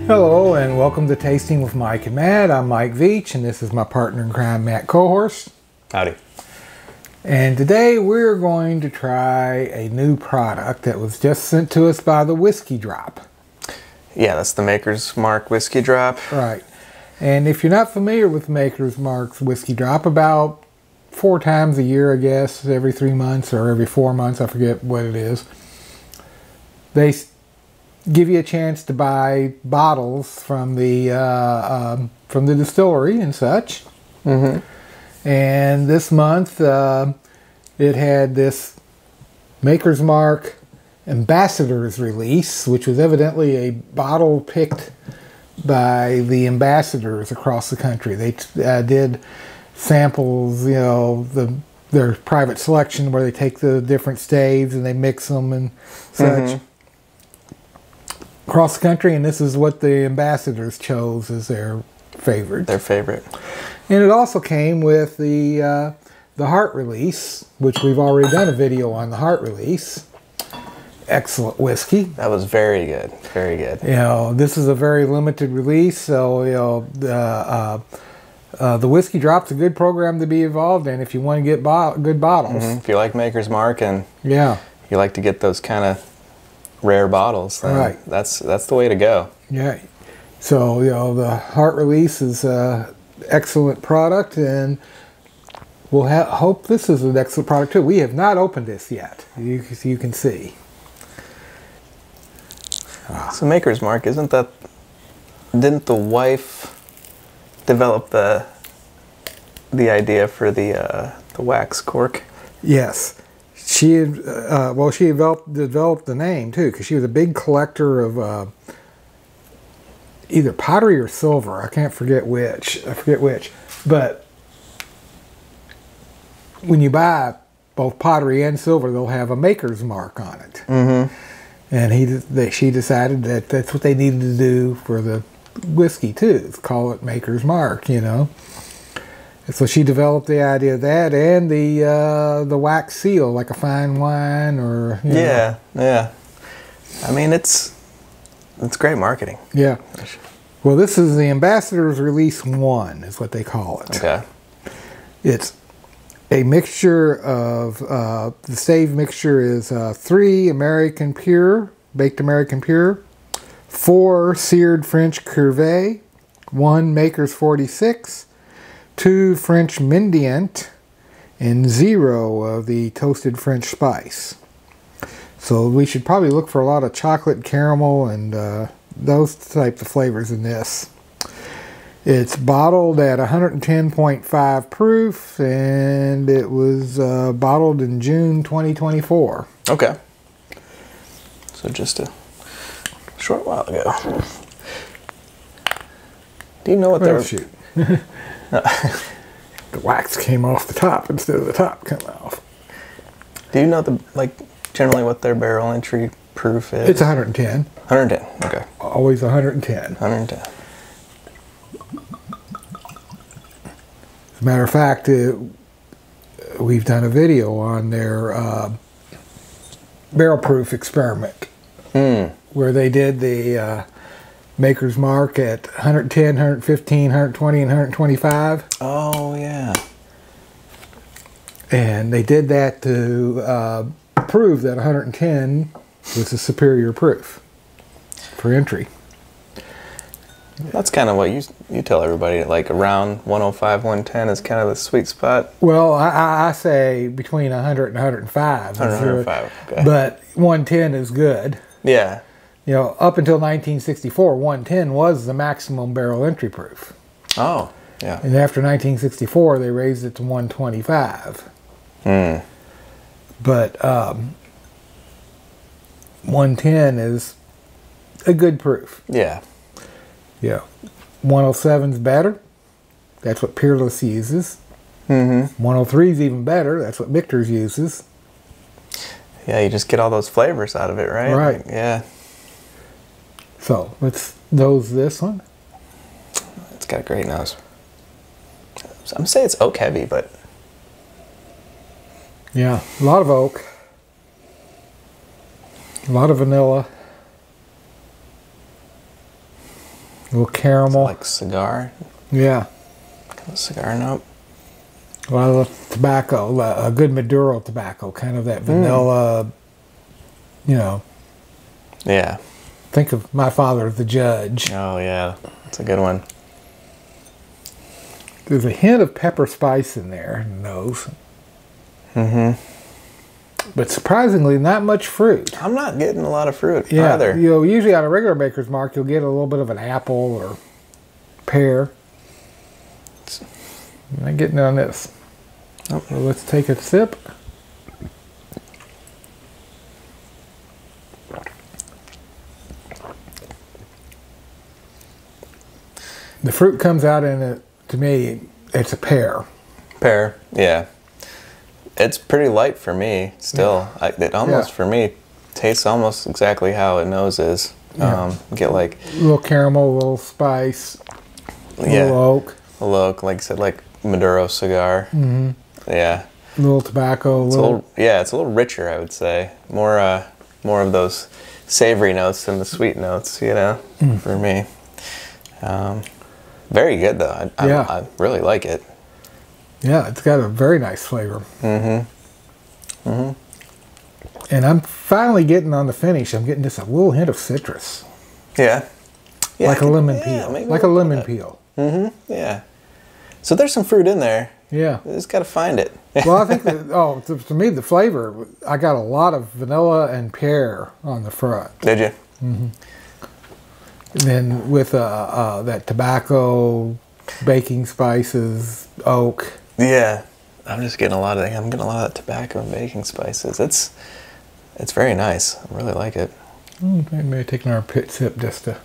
Hello and welcome to Tasting with Mike and Matt. I'm Mike Veach and this is my partner in crime, Matt Kohorst. Howdy. And today we're going to try a new product that was just sent to us by the Whiskey Drop. Yeah, that's the Maker's Mark Whiskey Drop. Right. And if you're not familiar with Maker's Mark's Whiskey Drop, about 4 times a year, I guess, every 3 months or every 4 months, I forget what it is, they give you a chance to buy bottles from the distillery and such. Mm-hmm. And this month it had this Maker's Mark Ambassadors release, which was evidently a bottle picked by the ambassadors across the country. They did samples, you know, their private selection where they take the different staves and they mix them and such. Mm-hmm. Across the country, and this is what the ambassadors chose as their favorite. Their favorite. And it also came with the Heart release, which we've already done a video on the Heart release. Excellent whiskey. That was very good. Very good. You know, this is a very limited release, so you know the Whiskey Drop's a good program to be involved in if you want to get good bottles. Mm-hmm. If you like Maker's Mark and yeah, you like to get those kind of rare bottles, then right, that's the way to go. Yeah. So you know the Heart release is an excellent product, and we'll hope this is an excellent product too. We have not opened this yet. You can see. So Maker's Mark, didn't the wife develop the idea for the wax cork? Yes. She developed the name too, because she was a big collector of either pottery or silver. I forget which. But when you buy both pottery and silver, they'll have a Maker's Mark on it. Mm-hmm. And she decided that that's what they needed to do for the whiskey too. Call it Maker's Mark, you know. So she developed the idea of that and the wax seal, like a fine wine or you know. Yeah. I mean, it's great marketing. Yeah. Well, this is the Ambassador's Release 1, is what they call it. Okay. It's a mixture of the stave mixture is 3 American Pure, baked American Pure, 4 seared French Cuvée, 1 Maker's 46. 2 French Mendiant, and 0 of the toasted French spice. So we should probably look for a lot of chocolate, caramel, and those types of flavors in this. It's bottled at 110.5 proof, and it was bottled in June 2024. Okay. So just a short while ago. Do you know what they're... Shoot. The wax came off the top instead of the top coming off. Do you know generally what their barrel entry proof is? It's 110. 110. Okay. Always 110. 110. As a matter of fact, we've done a video on their barrel proof experiment where they did the Maker's Mark at 110, 115, 120, and 125. Oh, yeah. And they did that to prove that 110 was a superior proof for entry. That's kind of what you tell everybody, like around 105, 110 is kind of the sweet spot. Well, I say between 100 and 105. 105, okay. But 110 is good. Yeah. You know, up until 1964, 110 was the maximum barrel entry proof. Oh, yeah. And after 1964, they raised it to 125. But 110 is a good proof. Yeah. Yeah. 107 is better. That's what Peerless uses. 103 is even better. That's what Michter's uses. Yeah, you just get all those flavors out of it, right? Right. Yeah. So let's nose this one. It's got a great nose. I'm saying it's oak heavy, but yeah, a lot of oak, a lot of vanilla. A little caramel. Like cigar. Yeah. Kind of cigar note. A lot of tobacco, a good Maduro tobacco, kind of that vanilla, you know. Yeah. Think of My Father, the Judge. Oh, yeah. That's a good one. There's a hint of pepper spice in there, in the nose. But surprisingly, not much fruit. I'm not getting a lot of fruit either. You know, usually on a regular Maker's Mark, you'll get a little bit of an apple or pear. I'm not getting on this. Oh. So let's take a sip. The fruit comes out in it, to me, it's a pear. Pear, yeah. It's pretty light for me still. Yeah. It almost, for me, tastes almost exactly how a nose is. Get like... A little caramel, a little spice, a little oak. A little oak, like I said, like Maduro cigar. Yeah. A little tobacco. It's a little richer, I would say. More of those savory notes than the sweet notes, you know, for me. Very good, though. I really like it. Yeah, it's got a very nice flavor. And I'm finally getting on the finish. I'm getting just a little hint of citrus. Yeah. Like a lemon peel. Like a lemon peel. Yeah. So there's some fruit in there. Yeah. You just got to find it. Well, I think that, to me, the flavor, I got a lot of vanilla and pear on the front. Did you? And then with that tobacco, baking spices, oak. Yeah. I'm just getting a lot of that tobacco and baking spices. It's very nice. I really like it. Maybe take another pit sip just to...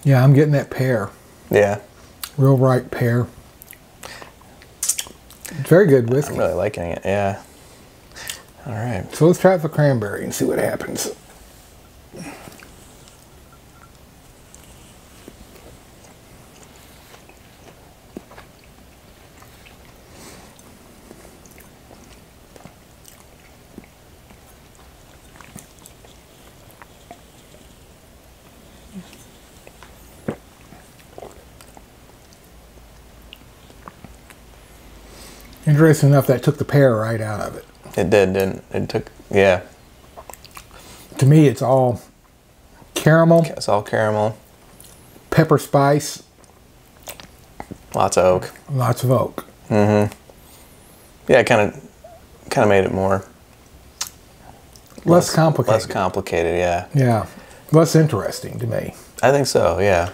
Yeah, I'm getting that pear. Yeah. Real ripe pear. It's very good whiskey. I'm really liking it, yeah. All right. So let's try it for cranberry and see what happens. Interesting enough, that took the pear right out of it. It did, didn't it? It took, yeah. To me, it's all caramel. It's all caramel. Pepper spice. Lots of oak. Lots of oak. Yeah, kind of made it more... Less complicated. Less complicated, yeah. Yeah. Less interesting to me. I think so, yeah.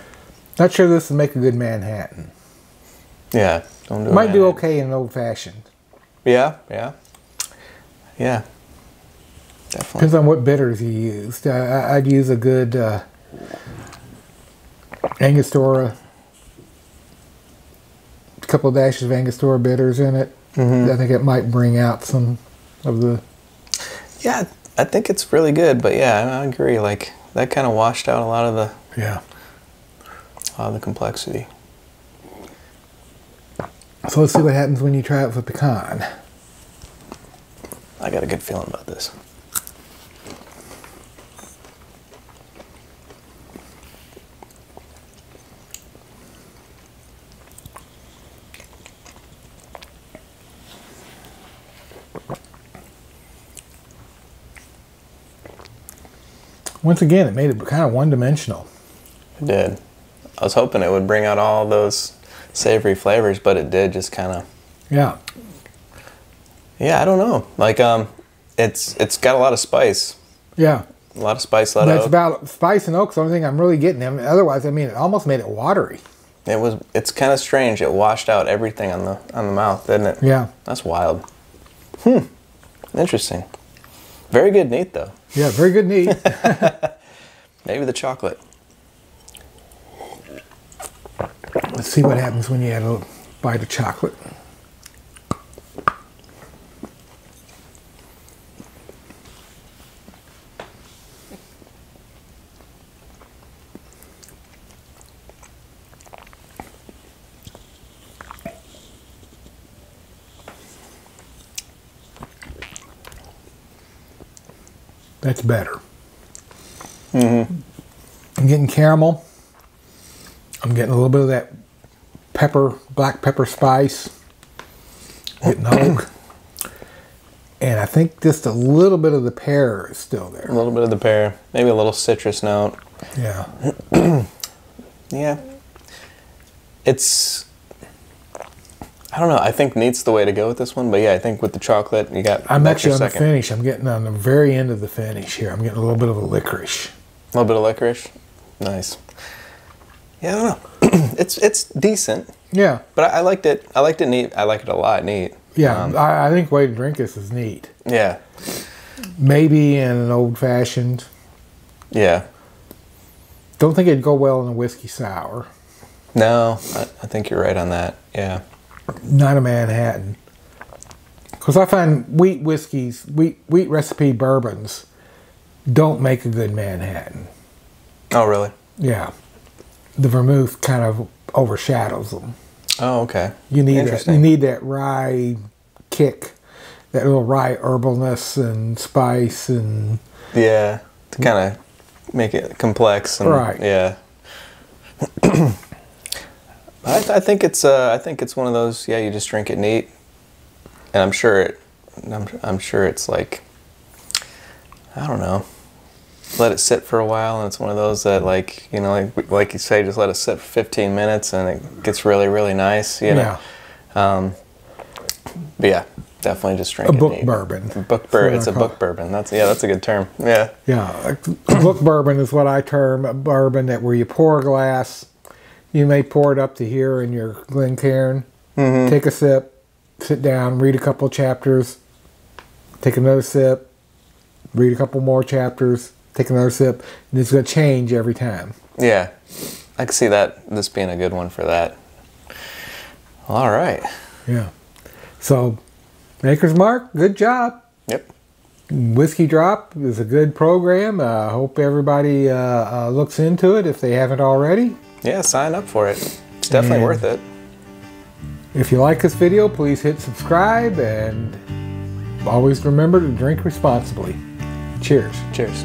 Not sure this would make a good Manhattan. Yeah. Don't do Might do okay in an old-fashioned. Yeah, yeah. Yeah. Definitely. Depends on what bitters you used. I'd use a good Angostura. A couple of dashes of Angostura bitters in it. I think it might bring out some of the... Yeah, I think it's really good, but yeah, I agree. Like, that kind of washed out a lot of the... Yeah. A lot of the complexity. So let's see what happens when you try it with pecan. I got a good feeling about this. Once again, it made it kind of one-dimensional. It did. I was hoping it would bring out all those savory flavors, but it did just kind of... Yeah. Yeah, I don't know. Like, it's got a lot of spice. Yeah. A lot of spice, a lot of That's oak. about spice and oak. The only thing I'm really getting. I mean, otherwise, I mean, it almost made it watery. It's kind of strange. It washed out everything on the mouth, didn't it? Yeah. That's wild. Interesting. Very good neat, though. Yeah, very good neat. Maybe the chocolate. Let's see what happens when you add a bite of chocolate. That's better. I'm getting caramel. I'm getting a little bit of that pepper, black pepper spice. Getting oak. And I think just a little bit of the pear is still there. A little bit of the pear. Maybe a little citrus note. Yeah. Yeah. It's... I don't know. I think neat's the way to go with this one. But yeah, I think with the chocolate, you got... I'm actually on the finish. I'm getting on the very end of the finish here. I'm getting a little bit of a licorice. A little bit of licorice? Nice. Yeah, I don't know. It's decent. Yeah. But I liked it. I liked it neat. I like it a lot neat. Yeah, I think way to drink this is neat. Yeah. Maybe in an old-fashioned. Yeah. Don't think it'd go well in a whiskey sour. No, I think you're right on that. Yeah. Not a Manhattan. Because I find wheat whiskeys, wheat recipe bourbons don't make a good Manhattan. Oh, really? Yeah. The vermouth kind of overshadows them. Oh, okay. You need that rye kick, that little rye herbalness and spice and... Yeah, to kind of make it complex. And, right. Yeah. I think it's one of those. Yeah, you just drink it neat, and I'm sure it's like, I don't know, let it sit for a while, and it's one of those that like you say, just let it sit for 15 minutes, and it gets really really nice. You know. Yeah. But yeah, definitely just drink a it book neat. bourbon. Book bourbon. It's a book bourbon. That's a good term. Yeah. Yeah, a book bourbon is what I term a bourbon that where you pour a glass. You may pour it up to here in your Glencairn, take a sip, sit down, read a couple chapters, take another sip, read a couple more chapters, take another sip, and it's going to change every time. Yeah, I can see this being a good one for that. All right. Yeah. So, Maker's Mark, good job. Yep. Whiskey Drop is a good program. I hope everybody looks into it if they haven't already. Yeah, sign up for it. It's definitely worth it. If you like this video, please hit subscribe and always remember to drink responsibly. Cheers. Cheers.